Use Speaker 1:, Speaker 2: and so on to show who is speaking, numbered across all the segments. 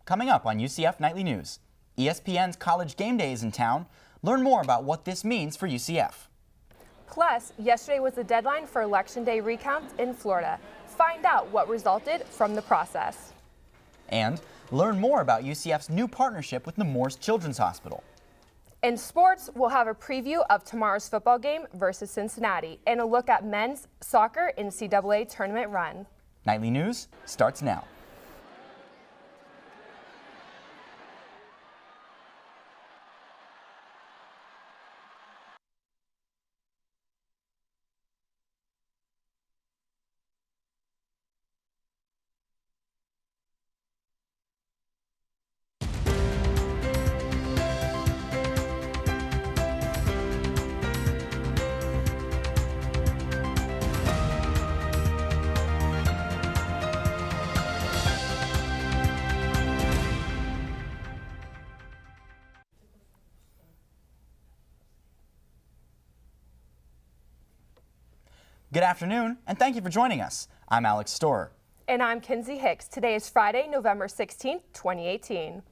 Speaker 1: Coming up on UCF Nightly News, ESPN's College Game Day is in town. Learn more about what this means for UCF.
Speaker 2: Plus, yesterday was the deadline for Election Day recounts in Florida. Find out what resulted from the process.
Speaker 1: And learn more about UCF's new partnership with Nemours Children's Hospital.
Speaker 2: In sports, we'll have a preview of tomorrow's football game versus Cincinnati and a look at men's soccer NCAA tournament run.
Speaker 1: Nightly News starts now. Good afternoon, and thank you for joining us. I'm Alex Storer.
Speaker 2: And I'm Kinsey Hicks. Today is Friday, November 16th, 2018.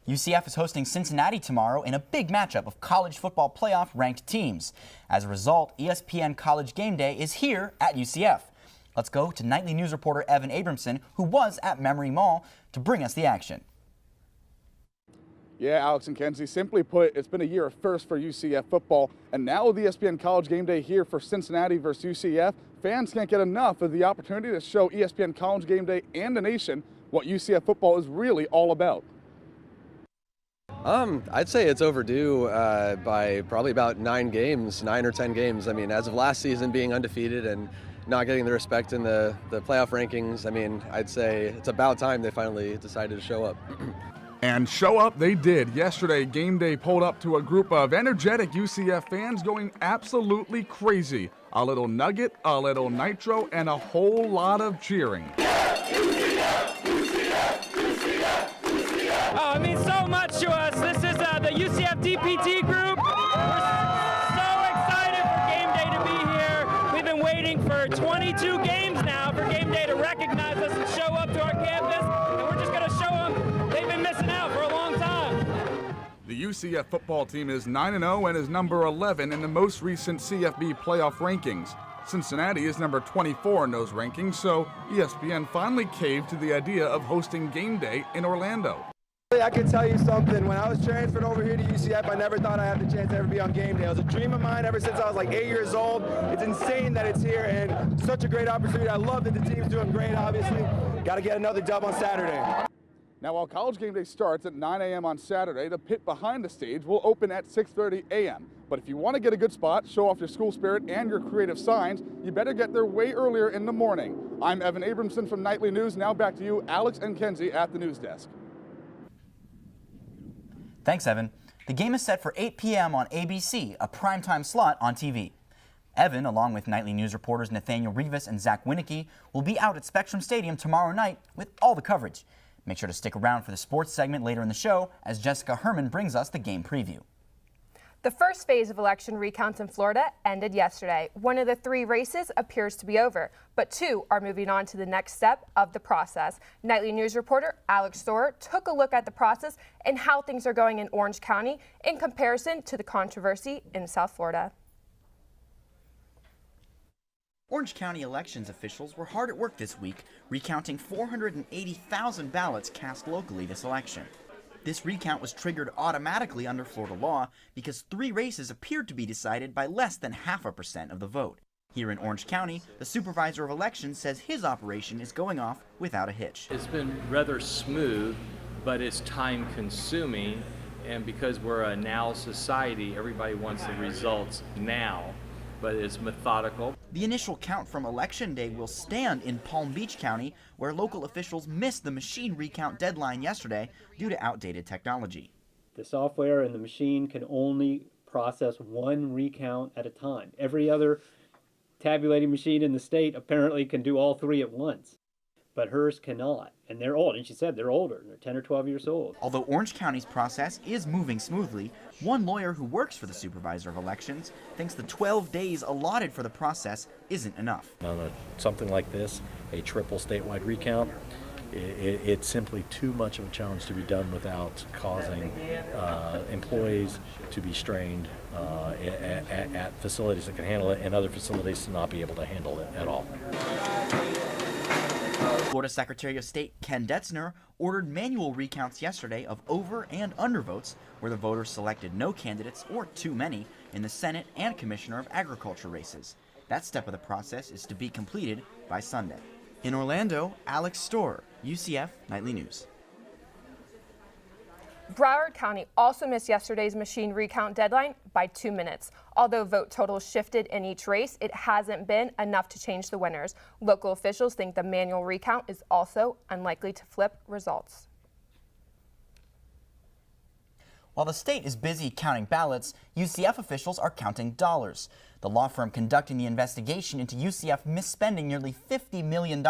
Speaker 1: UCF is hosting Cincinnati tomorrow in a big matchup of college football playoff ranked teams. As a result, ESPN College Game Day is here at UCF. Let's go to Nightly News reporter Evan Abramson, who was at Memory Mall, to bring us the action.
Speaker 3: Yeah, Alex and Kenzie, simply put, it's been a year of first for UCF football, and now with ESPN College Game Day here for Cincinnati versus UCF, fans can't get enough of the opportunity to show ESPN College Game Day and the nation what UCF football is really all about.
Speaker 4: I'd say it's overdue by probably about 9 or 10 games. I mean, as of last season being undefeated and not getting the respect in the playoff rankings, I mean, I'd say it's about time they finally decided to show up.
Speaker 3: And show up they did. Yesterday, Game Day pulled up to a group of energetic UCF fans going absolutely crazy. A little nugget, a little nitro, and a whole lot of cheering.
Speaker 5: Oh, it means so much to us. This is the UCF DPT group. We're so excited for Game Day to be here. We've been waiting for 22 games now for Game Day to recognize us and show up to our campus, and we're just going to show them they've been missing out for a long time.
Speaker 3: The UCF football team is 9-0 and is number 11 in the most recent CFB playoff rankings. Cincinnati is number 24 in those rankings, so ESPN finally caved to the idea of hosting Game Day in Orlando.
Speaker 6: I can tell you something, when I was transferred over here to UCF, I never thought I'd have the chance to ever be on Game Day. It was a dream of mine ever since I was like 8 years old. It's insane that it's here and such a great opportunity. I love that the team's doing great, obviously. Got to get another dub on Saturday.
Speaker 3: Now, while College Game Day starts at 9 a.m. on Saturday, the pit behind the stage will open at 6:30 a.m. But if you want to get a good spot, show off your school spirit and your creative signs, you better get there way earlier in the morning. I'm Evan Abramson from Nightly News. Now back to you, Alex and Kenzie at the news desk.
Speaker 1: Thanks, Evan. The game is set for 8 p.m. on ABC, a primetime slot on TV. Evan, along with Nightly News reporters Nathaniel Rivas and Zach Winicky, will be out at Spectrum Stadium tomorrow night with all the coverage. Make sure to stick around for the sports segment later in the show as Jessica Herman brings us the game preview.
Speaker 2: The first phase of election recounts in Florida ended yesterday. One of the 3 races appears to be over, but 2 are moving on to the next step of the process. Nightly News reporter Alex Storer took a look at the process and how things are going in Orange County in comparison to the controversy in South Florida.
Speaker 1: Orange County elections officials were hard at work this week, recounting 480,000 ballots cast locally this election. This recount was triggered automatically under Florida law because 3 races appeared to be decided by less than 0.5% of the vote. Here in Orange County, the supervisor of elections says his operation is going off without a hitch.
Speaker 7: It's been rather smooth, but it's time consuming, and because we're a now society, everybody wants the results now, but it's methodical.
Speaker 1: The initial count from Election Day will stand in Palm Beach County, where local officials missed the machine recount deadline yesterday due to outdated technology.
Speaker 8: The software and the machine can only process 1 recount at a time. Every other tabulating machine in the state apparently can do all 3 at once, but hers cannot. And they're old, and she said they're older. They're 10 or 12 years old.
Speaker 1: Although Orange County's process is moving smoothly, one lawyer who works for the supervisor of elections thinks the 12 days allotted for the process isn't enough.
Speaker 9: On something like this, a triple statewide recount, It's simply too much of a challenge to be done without causing employees to be strained at facilities that can handle it and other facilities to not be able to handle it at all.
Speaker 1: Florida Secretary of State Ken Detzner ordered manual recounts yesterday of over and undervotes where the voters selected no candidates or too many in the Senate and Commissioner of Agriculture races. That step of the process is to be completed by Sunday. In Orlando, Alex Storer, UCF Nightly News.
Speaker 2: Broward County also missed yesterday's machine recount deadline by 2 minutes. Although vote totals shifted in each race, it hasn't been enough to change the winners. Local officials think the manual recount is also unlikely to flip results.
Speaker 1: While the state is busy counting ballots, UCF officials are counting dollars. The law firm conducting the investigation into UCF misspending nearly $50 million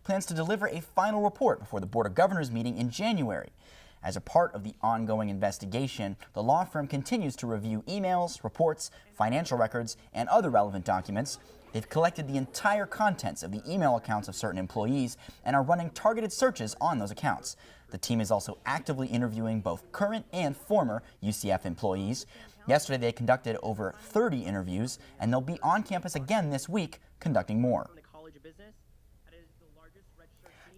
Speaker 1: plans to deliver a final report before the Board of Governors meeting in January. As a part of the ongoing investigation, the law firm continues to review emails, reports, financial records, and other relevant documents. They've collected the entire contents of the email accounts of certain employees and are running targeted searches on those accounts. The team is also actively interviewing both current and former UCF employees. Yesterday, they conducted over 30 interviews, and they'll be on campus again this week conducting more.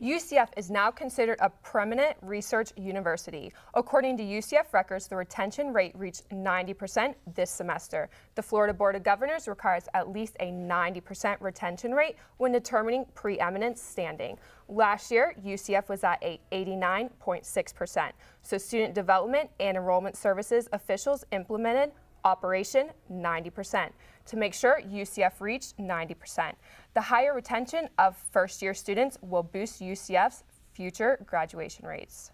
Speaker 2: UCF is now considered a permanent research university. According to UCF records, the retention rate reached 90% this semester. The Florida Board of Governors requires at least a 90% retention rate when determining preeminence standing. Last year, UCF was at 89.6%. So student development and enrollment services officials implemented Operation 90% to make sure UCF reached 90%. The higher retention of first-year students will boost UCF's future graduation rates.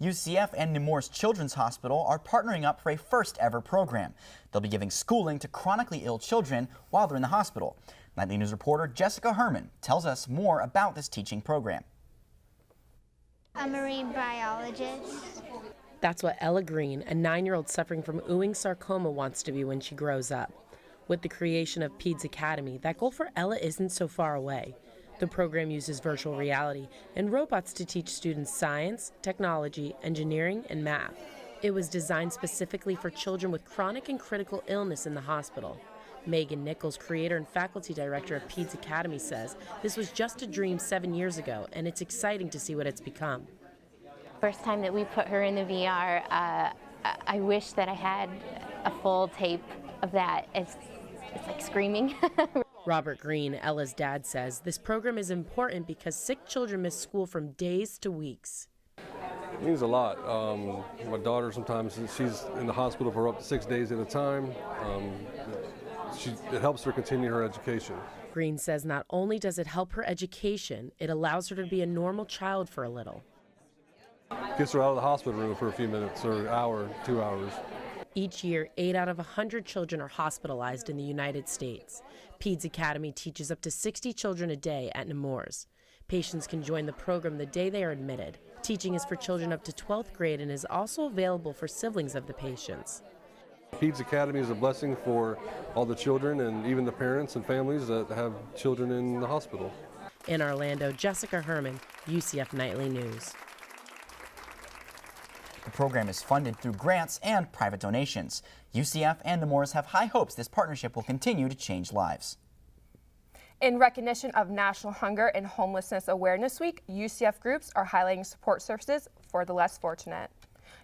Speaker 1: UCF and Nemours Children's Hospital are partnering up for a first-ever program. They'll be giving schooling to chronically ill children while they're in the hospital. Nightly News reporter Jessica Herman tells us more about this teaching program.
Speaker 10: A marine biologist.
Speaker 11: That's what Ella Green, a 9-year-old suffering from Ewing sarcoma, wants to be when she grows up. With the creation of PEDS Academy, that goal for Ella isn't so far away. The program uses virtual reality and robots to teach students science, technology, engineering, and math. It was designed specifically for children with chronic and critical illness in the hospital. Megan Nichols, creator and faculty director of PEDS Academy, says this was just a dream 7 years ago, and it's exciting to see what it's become.
Speaker 10: First time that we put her in the VR, I wish that I had a full tape of that. It's like screaming.
Speaker 11: Robert Green, Ella's dad, says this program is important because sick children miss school from days to weeks.
Speaker 12: It means a lot. My daughter sometimes, she's in the hospital for up to 6 days at a time. It helps her continue her education.
Speaker 11: Green says not only does it help her education, it allows her to be a normal child for a little.
Speaker 12: Gets her out of the hospital room for a few minutes or an hour, 2 hours.
Speaker 11: Each year, 8 out of 100 children are hospitalized in the United States. PEDS Academy teaches up to 60 children a day at Nemours. Patients can join the program the day they are admitted. Teaching is for children up to 12th grade and is also available for siblings of the patients.
Speaker 12: PEDS Academy is a blessing for all the children and even the parents and families that have children in the hospital.
Speaker 11: In Orlando, Jessica Herman, UCF Nightly News.
Speaker 1: The program is funded through grants and private donations. UCF and Nemours have high hopes this partnership will continue to change lives.
Speaker 2: In recognition of National Hunger and Homelessness Awareness Week, UCF groups are highlighting support services for the less fortunate.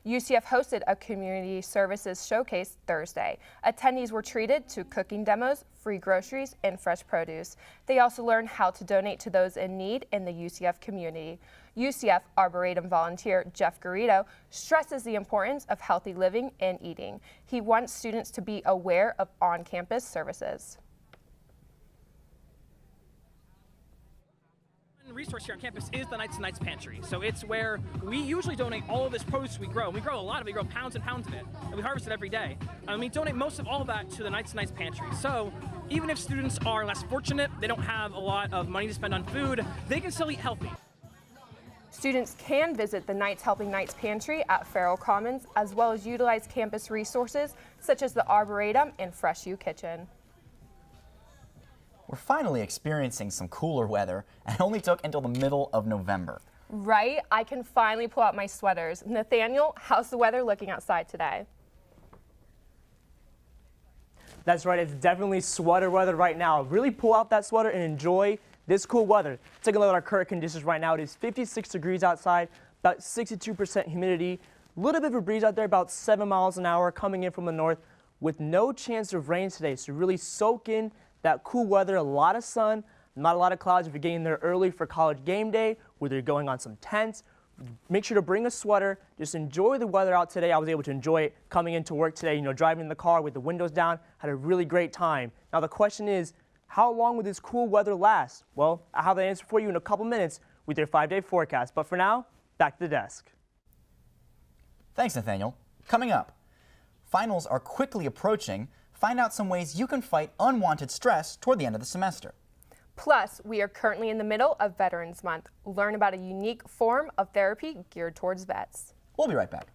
Speaker 2: UCF hosted a community services showcase Thursday. Attendees were treated to cooking demos, free groceries, and fresh produce. They also learned how to donate to those in need in the UCF community. UCF Arboretum volunteer Jeff Garrido stresses the importance of healthy living and eating. He wants students to be aware of on-campus services.
Speaker 13: Resource here on campus is the Nights and Nights Pantry. So it's where we usually donate all of this produce we grow. And we grow a lot of it. We grow pounds and pounds of it. And we harvest it every day. And we donate most of all of that to the Nights and Nights Pantry. So even if students are less fortunate, they don't have a lot of money to spend on food, they can still eat healthy.
Speaker 2: Students can visit the Knights Helping Knights Pantry at Farrell Commons, as well as utilize campus resources such as the Arboretum and Fresh U Kitchen.
Speaker 1: We're finally experiencing some cooler weather, and it only took until the middle of November.
Speaker 2: Right? I can finally pull out my sweaters. Nathaniel, how's the weather looking outside today?
Speaker 14: That's right, it's definitely sweater weather right now. Really pull out that sweater and enjoy this cool weather. Take a look at our current conditions right now. It is 56 degrees outside, about 62% humidity, a little bit of a breeze out there, about 7 miles an hour coming in from the north with no chance of rain today. So really soak in that cool weather, a lot of sun, not a lot of clouds if you're getting there early for college game day, whether you're going on some tents. Make sure to bring a sweater. Just enjoy the weather out today. I was able to enjoy it coming into work today, driving in the car with the windows down. Had a really great time. Now the question is, how long will this cool weather last? Well, I'll have the answer for you in a couple minutes with your 5-day forecast. But for now, back to the desk.
Speaker 1: Thanks, Nathaniel. Coming up, finals are quickly approaching. Find out some ways you can fight unwanted stress toward the end of the semester.
Speaker 2: Plus, we are currently in the middle of Veterans Month. Learn about a unique form of therapy geared towards vets.
Speaker 1: We'll be right back.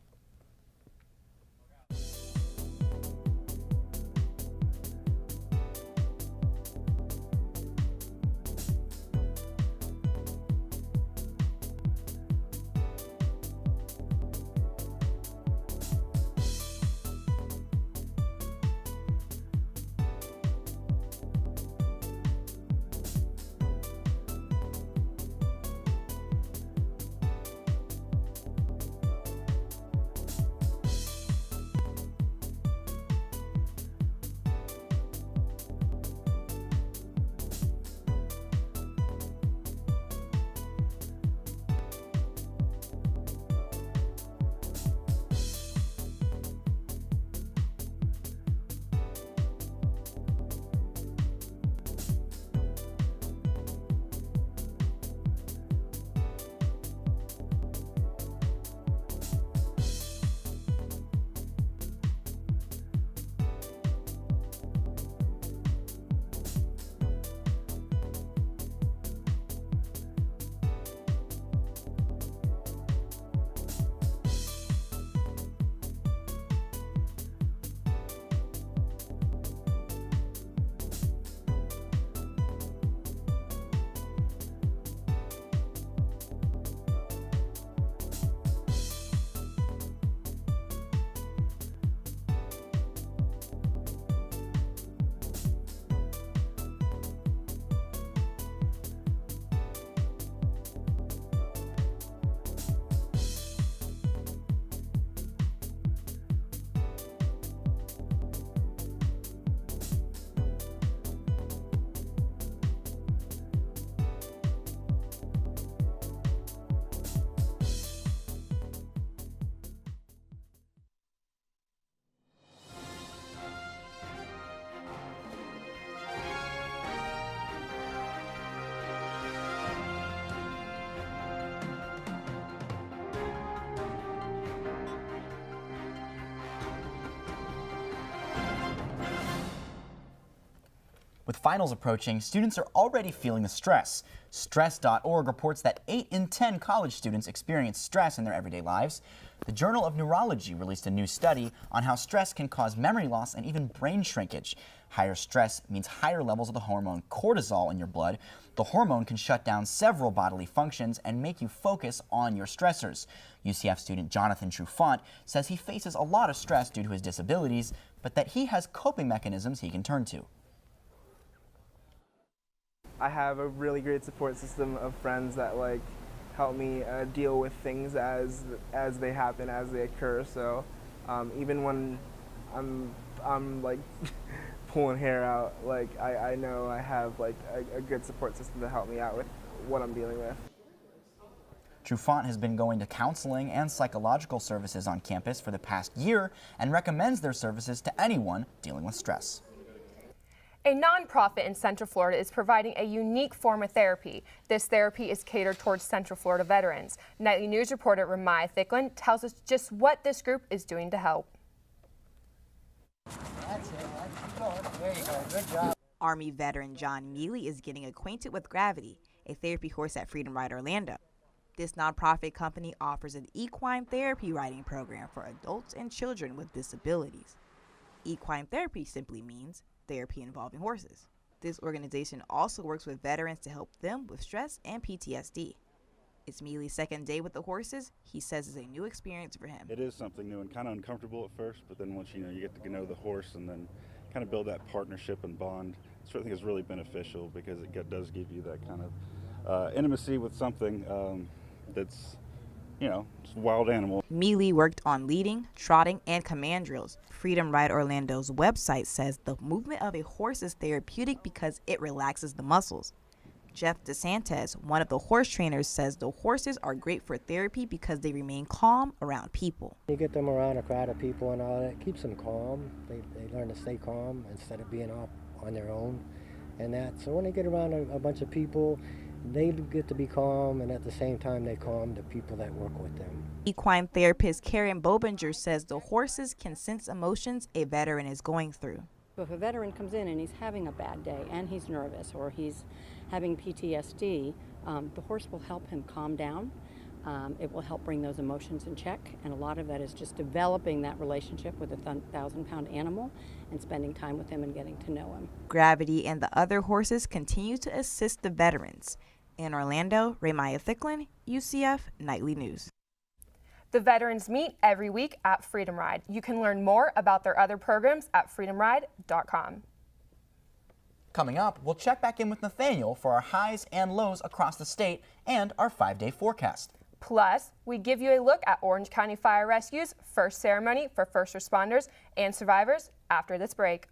Speaker 1: With finals approaching, students are already feeling the stress. Stress.org reports that 8 in 10 college students experience stress in their everyday lives. The Journal of Neurology released a new study on how stress can cause memory loss and even brain shrinkage. Higher stress means higher levels of the hormone cortisol in your blood. The hormone can shut down several bodily functions and make you focus on your stressors. UCF student Jonathan Trufant says he faces a lot of stress due to his disabilities, but that he has coping mechanisms he can turn to.
Speaker 15: I have a really great support system of friends that help me deal with things as they happen, as they occur. So even when I'm like pulling hair out, I know I have a good support system to help me out with what I'm dealing with.
Speaker 1: Trufant has been going to counseling and psychological services on campus for the past year and recommends their services to anyone dealing with stress.
Speaker 2: A nonprofit in Central Florida is providing a unique form of therapy. This therapy is catered towards Central Florida veterans. Nightly News reporter Ramaya Thicklin tells us just what this group is doing to help.
Speaker 16: That's it. There you go. Good job. Army veteran John Mealy is getting acquainted with Gravity, a therapy horse at Freedom Ride Orlando. This nonprofit company offers an equine therapy riding program for adults and children with disabilities. Equine therapy simply means therapy involving horses. This organization also works with veterans to help them with stress and PTSD. It's Mealy's second day with the horses. He says it's a new experience for him.
Speaker 17: It is something new and kind of uncomfortable at first, but then once you get to know the horse and then kind of build that partnership and bond, I think it's really beneficial because it does give you that kind of intimacy with something that's, it's a wild animal.
Speaker 16: Mealy worked on leading, trotting, and command drills. Freedom Ride Orlando's website says the movement of a horse is therapeutic because it relaxes the muscles. Jeff DeSantis, one of the horse trainers, says the horses are great for therapy because they remain calm around people.
Speaker 18: You get them around a crowd of people and all that, it keeps them calm. They learn to stay calm instead of being off on their own and that. So when they get around a bunch of people, they get to be calm, and at the same time they calm the people that work with them.
Speaker 16: Equine therapist Karen Bobinger says the horses can sense emotions a veteran is going through.
Speaker 19: If a veteran comes in and he's having a bad day and he's nervous or he's having PTSD, the horse will help him calm down. It will help bring those emotions in check, and a lot of that is just developing that relationship with a 1,000-pound animal and spending time with him and getting to know him.
Speaker 16: Gravity and the other horses continue to assist the veterans. In Orlando, Raymaya Thicklin, UCF Nightly News.
Speaker 2: The veterans meet every week at Freedom Ride. You can learn more about their other programs at freedomride.com.
Speaker 1: Coming up, we'll check back in with Nathaniel for our highs and lows across the state and our 5-day forecast.
Speaker 2: Plus, we give you a look at Orange County Fire Rescue's first ceremony for first responders and survivors after this break.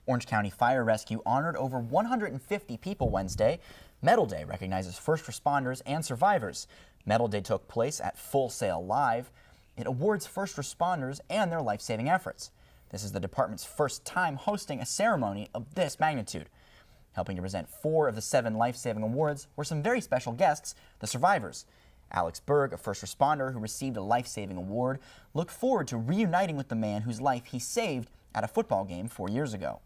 Speaker 1: Orange County Fire Rescue honored over 150 people Wednesday. Medal Day recognizes first responders and survivors. Medal Day took place at Full Sail Live. It awards first responders and their life-saving efforts. This is the department's first time hosting a ceremony of this magnitude. Helping to present 4 of the 7 life-saving awards were some very special guests, the survivors. Alex Berg, a first responder who received a life-saving award, looked forward to reuniting with the man whose life he saved at a football game 4 years ago.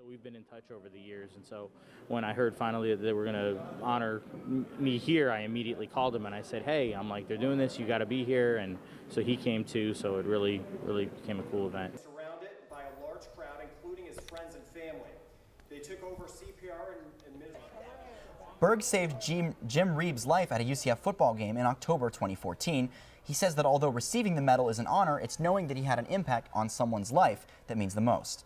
Speaker 20: We've been in touch over the years, and so when I heard finally that they were going to honor me here, I immediately called him and I said, hey, I'm like, they're doing this, you got to be here, and so he came too, so it really became a cool event.
Speaker 21: Surrounded by a large crowd, including his friends and family. They took over CPR and
Speaker 1: Berg saved Jim Reeves' life at a UCF football game in October 2014. He says that although receiving the medal is an honor, it's knowing that he had an impact on someone's life that means the most.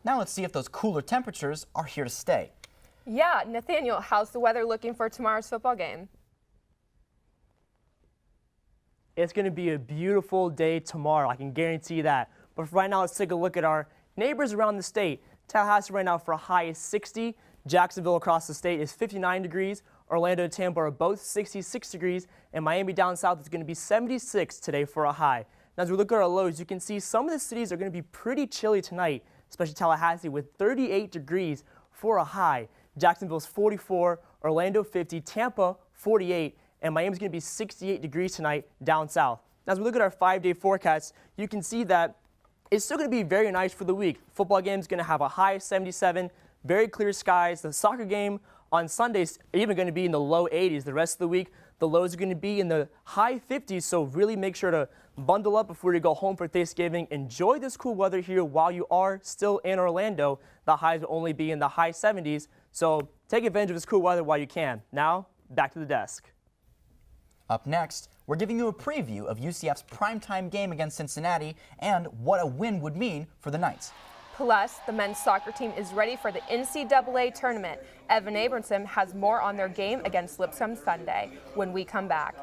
Speaker 1: Now let's see if those cooler temperatures are here to stay.
Speaker 2: Yeah, Nathaniel, how's the weather looking for tomorrow's football game?
Speaker 14: It's going to be a beautiful day tomorrow, I can guarantee that. But for right now, let's take a look at our neighbors around the state. Tallahassee right now for a high is 60. Jacksonville across the state is 59 degrees. Orlando and Tampa are both 66 degrees. And Miami down south is going to be 76 today for a high. Now, as we look at our lows, you can see some of the cities are going to be pretty chilly tonight, especially Tallahassee with 38 degrees for a high. Jacksonville's 44, Orlando 50, Tampa 48, and Miami's going to be 68 degrees tonight down south. Now, as we look at our 5-day forecast, you can see that it's still going to be very nice for the week. Football game is going to have a high of 77, very clear skies. The soccer game on Sundays even going to be in the low 80s. The rest of the week, the lows are going to be in the high 50s, so really make sure to bundle up before you go home for Thanksgiving. Enjoy this cool weather here while you are still in Orlando. The highs will only be in the high 70s, so take advantage of this cool weather while you can. Now, back to the desk.
Speaker 1: Up next, we're giving you a preview of UCF's primetime game against Cincinnati and what a win would mean for the Knights.
Speaker 2: Plus, the men's soccer team is ready for the NCAA tournament. Evan Abramson has more on their game against Lipscomb Sunday when we come back.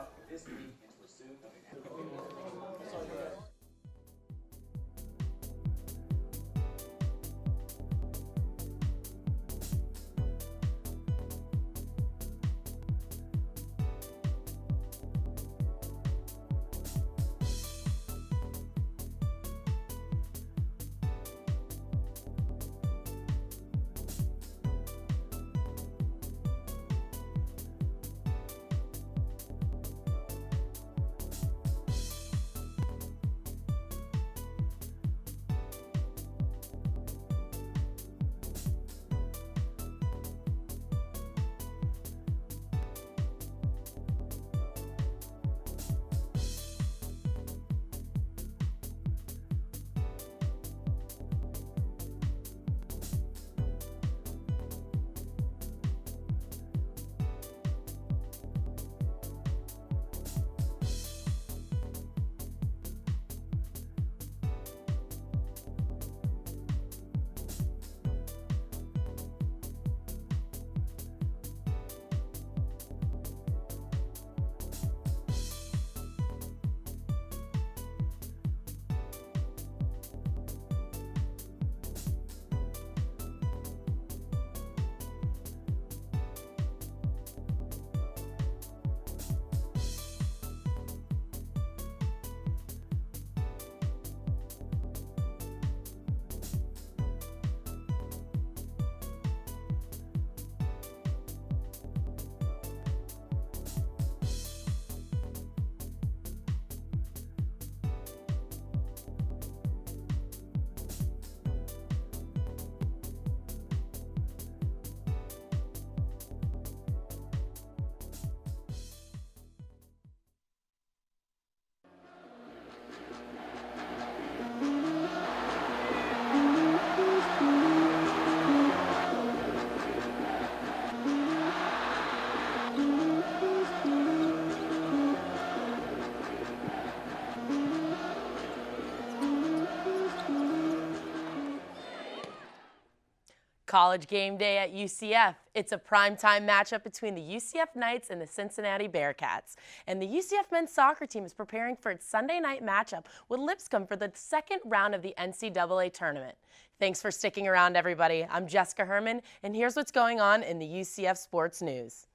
Speaker 11: College game day at UCF. It's a primetime matchup between the UCF Knights and the Cincinnati Bearcats. And the UCF men's soccer team is preparing for its Sunday night matchup with Lipscomb for the second round of the NCAA tournament. Thanks for sticking around, everybody. I'm Jessica Herman, and here's what's going on in the UCF sports news.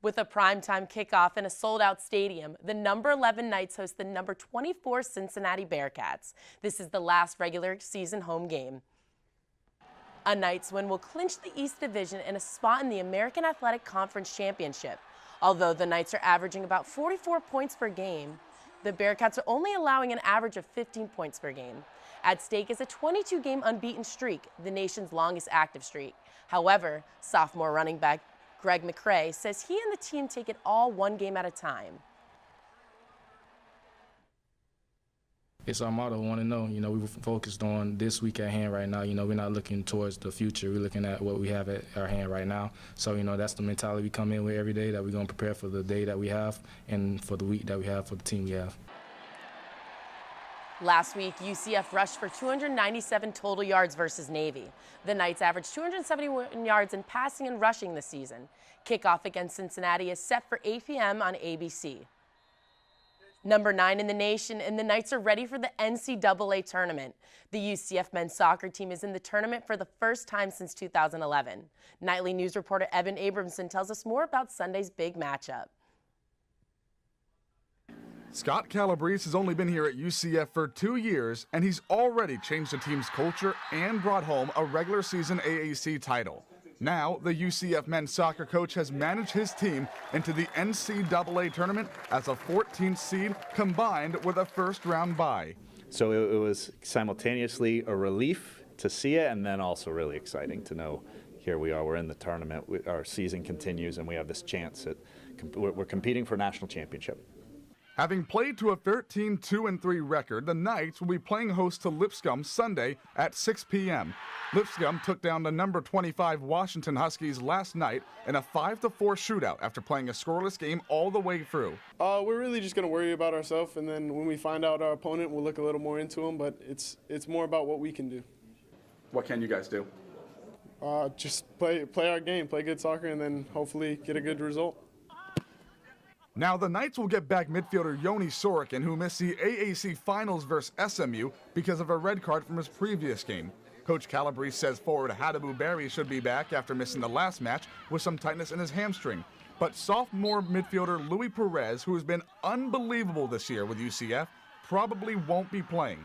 Speaker 11: With a primetime kickoff in a sold-out stadium, the number 11 Knights host the number 24 Cincinnati Bearcats. This is the last regular season home game. A Knights win will clinch the East Division and a spot in the American Athletic Conference Championship. Although the Knights are averaging about 44 points per game, the Bearcats are only allowing an average of 15 points per game. At stake is a 22-game unbeaten streak, the nation's longest active streak. However, sophomore running back Greg McCrae says he and the team take it all one game at a time.
Speaker 21: It's our motto, want to know. You know, we were focused on this week at hand right now. You know, we're not looking towards the future. We're looking at what we have at our hand right now. So, you know, that's the mentality we come in with every day, that we're going to prepare for the day that we have and for the week that we have, for the team we have.
Speaker 11: Last week, UCF rushed for 297 total yards versus Navy. The Knights averaged 271 yards in passing and rushing this season. Kickoff against Cincinnati is set for 8 p.m. on ABC. Number 9 in the nation, and the Knights are ready for the NCAA tournament. The UCF men's soccer team is in the tournament for the first time since 2011. Nightly News reporter Evan Abramson tells us more about Sunday's big matchup.
Speaker 3: Scott Calabrese has only been here at UCF for 2 years, and he's already changed the team's culture and brought home a regular season AAC title. Now, the UCF men's soccer coach has managed his team into the NCAA tournament as a 14th seed combined with a first-round bye.
Speaker 22: So it was simultaneously a relief to see it, and then also really exciting to know here we are, we're in the tournament, our season continues, and we have this chance at, we're competing for a national championship.
Speaker 3: Having played to a 13-2-3 record, the Knights will be playing host to Lipscomb Sunday at 6 p.m. Lipscomb took down the number 25 Washington Huskies last night in a 5-4 shootout after playing a scoreless game all the way through.
Speaker 23: We're really just going to worry about ourselves, and then when we find out our opponent, we'll look a little more into them, but it's more about what we can do.
Speaker 3: What can you guys do?
Speaker 23: Just play our game, play good soccer, and then hopefully get a good result.
Speaker 3: Now the Knights will get back midfielder Yoni Sorokin, who missed the AAC Finals versus SMU because of a red card from his previous game. Coach Calabrese says forward Hadabu Berry should be back after missing the last match with some tightness in his hamstring. But sophomore midfielder Louis Perez, who has been unbelievable this year with UCF, probably won't be playing.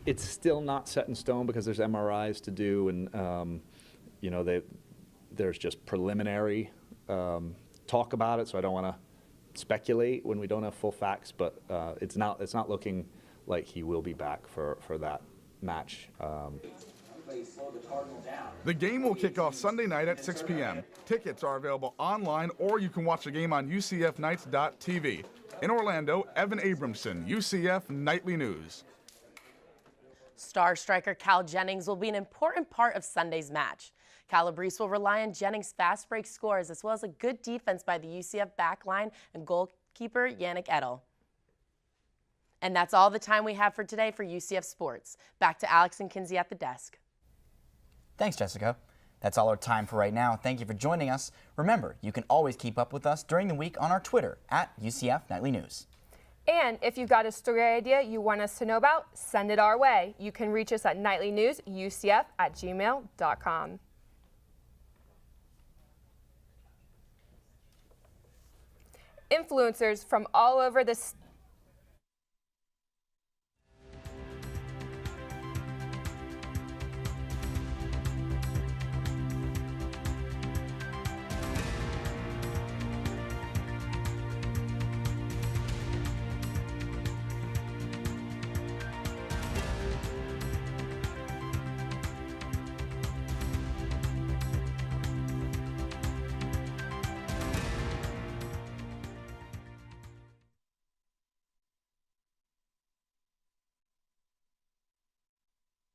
Speaker 22: It's still not set in stone because there's MRIs to do, and you know, there's just preliminary talk about it, so I don't want to speculate when we don't have full facts, but it's not looking like he will be back for that match.
Speaker 3: The game will kick off Sunday night at 6 p.m. Tickets are available online, or you can watch the game on UCFKnights.tv. In Orlando, Evan Abramson, UCF Nightly News.
Speaker 11: Star striker Cal Jennings will be an important part of Sunday's match. Calabrese will rely on Jennings' fast break scores as well as a good defense by the UCF backline and goalkeeper Yannick Edel. And that's all the time we have for today for UCF Sports. Back to Alex and Kinsey at the desk.
Speaker 1: Thanks, Jessica. That's all our time for right now. Thank you for joining us. Remember, you can always keep up with us during the week on our Twitter at UCF Nightly News.
Speaker 2: And if you've got a story idea you want us to know about, send it our way. You can reach us at nightlynewsucf@gmail.com. Influencers from all over the